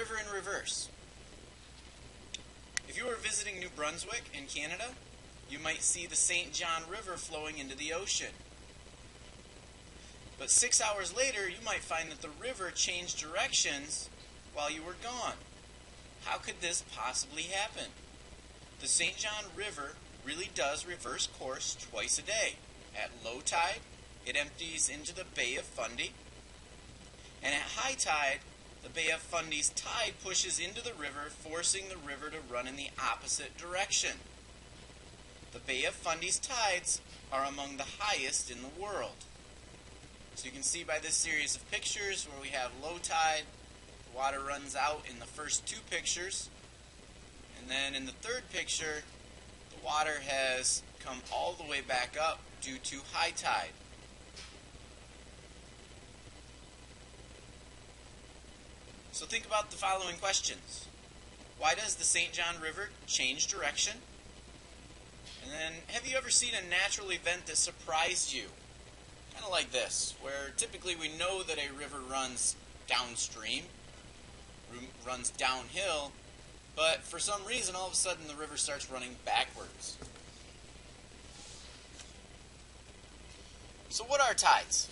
river in reverse. If you were visiting New Brunswick in Canada, you might see the St. John River flowing into the ocean. But 6 hours later, you might find that the river changed directions while you were gone. How could this possibly happen? The St. John River really does reverse course twice a day. At low tide, it empties into the Bay of Fundy, and at high tide, the Bay of Fundy's tide pushes into the river, forcing the river to run in the opposite direction. The Bay of Fundy's tides are among the highest in the world. So you can see by this series of pictures where we have low tide, the water runs out in the first two pictures, and then in the third picture, the water has come all the way back up due to high tide. So think about the following questions. Why does the St. John River change direction? And then, have you ever seen a natural event that surprised you? Kind of like this, where typically we know that a river runs downstream, runs downhill, but for some reason all of a sudden the river starts running backwards. So what are tides?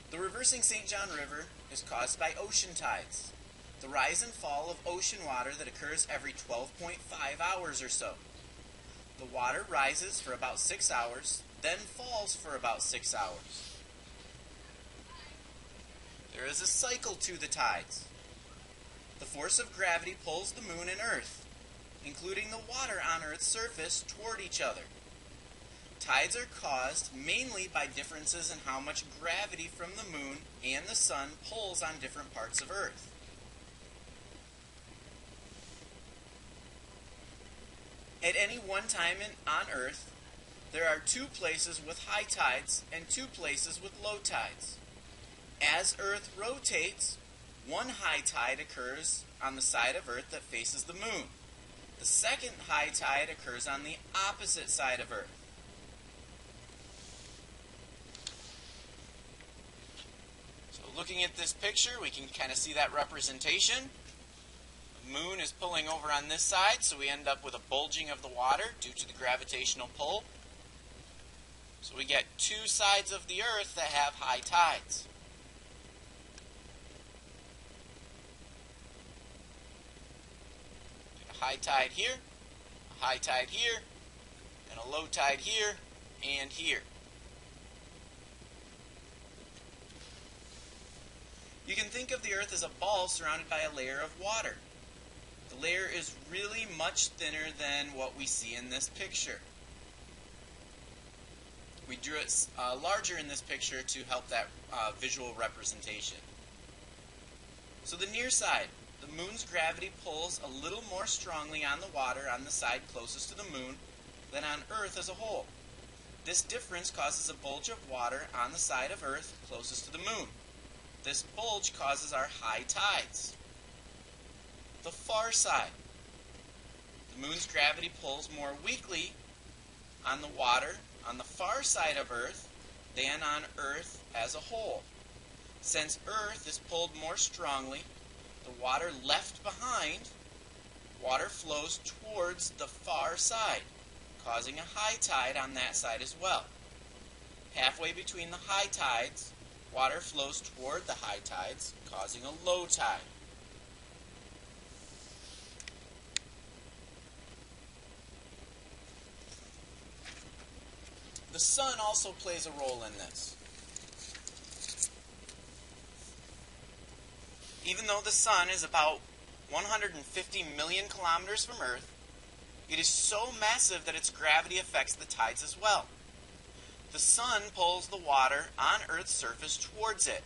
The reversing St. John River is caused by ocean tides, the rise and fall of ocean water that occurs every 12.5 hours or so. The water rises for about 6 hours, then falls for about 6 hours. There is a cycle to the tides. The force of gravity pulls the moon and Earth, including the water on Earth's surface, toward each other. Tides are caused mainly by differences in how much gravity from the moon and the sun pulls on different parts of Earth. At any one time on Earth, there are two places with high tides and two places with low tides. As Earth rotates, one high tide occurs on the side of Earth that faces the moon. The second high tide occurs on the opposite side of Earth. So looking at this picture, we can kind of see that representation. The moon is pulling over on this side, so we end up with a bulging of the water due to the gravitational pull. So we get two sides of the Earth that have high tides. A high tide here, a high tide here, and a low tide here and here. You can think of the Earth as a ball surrounded by a layer of water. The layer is really much thinner than what we see in this picture. We drew it larger in this picture to help that visual representation. So the near side, the moon's gravity pulls a little more strongly on the water on the side closest to the moon than on Earth as a whole. This difference causes a bulge of water on the side of Earth closest to the moon. This bulge causes our high tides. The far side, the moon's gravity pulls more weakly on the water on the far side of Earth than on Earth as a whole. Since Earth is pulled more strongly, the water left behind, water flows towards the far side, causing a high tide on that side as well. Halfway between the high tides, water flows toward the high tides, causing a low tide. The sun also plays a role in this. Even though the sun is about 150 million kilometers from Earth, it is so massive that its gravity affects the tides as well. The sun pulls the water on Earth's surface towards it.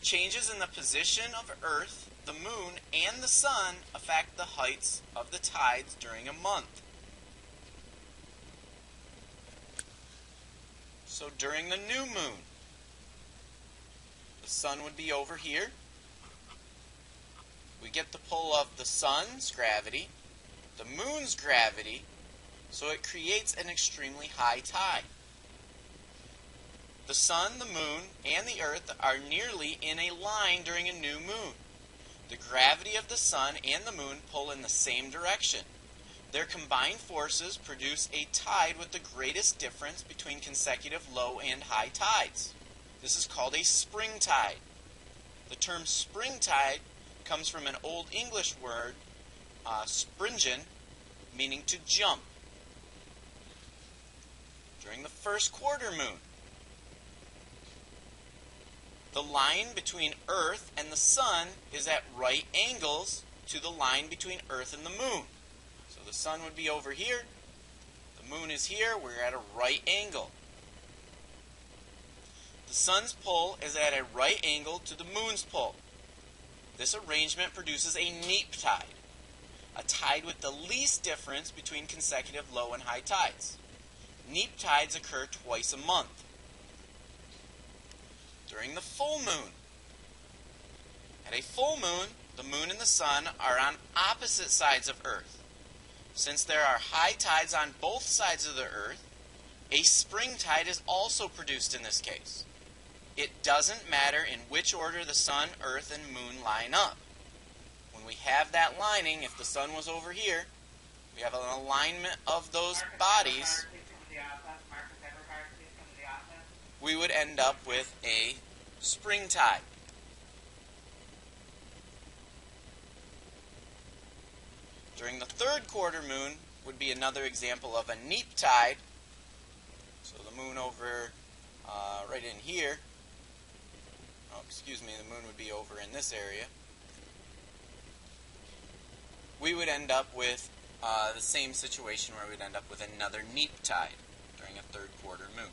Changes in the position of Earth, the moon, and the sun affect the heights of the tides during a month. So during the new moon, the sun would be over here. We get the pull of the sun's gravity, the moon's gravity, so it creates an extremely high tide. The sun, the moon, and the Earth are nearly in a line during a new moon. The gravity of the sun and the moon pull in the same direction. Their combined forces produce a tide with the greatest difference between consecutive low and high tides. This is called a spring tide. The term spring tide comes from an Old English word, springen, meaning to jump. During the first quarter moon, the line between Earth and the sun is at right angles to the line between Earth and the moon. So the sun would be over here, the moon is here, we're at a right angle. The sun's pull is at a right angle to the moon's pull. This arrangement produces a neap tide, a tide with the least difference between consecutive low and high tides. Neap tides occur twice a month. During the full moon. At a full moon, the moon and the sun are on opposite sides of Earth. Since there are high tides on both sides of the Earth, a spring tide is also produced in this case. It doesn't matter in which order the sun, Earth, and moon line up. When we have that lining, if the sun was over here, we have an alignment of those bodies, we would end up with a spring tide. During the third quarter moon would be another example of a neap tide. So the moon over right in here, the moon would be over in this area. We would end up with the same situation where we'd end up with another neap tide during a third quarter moon.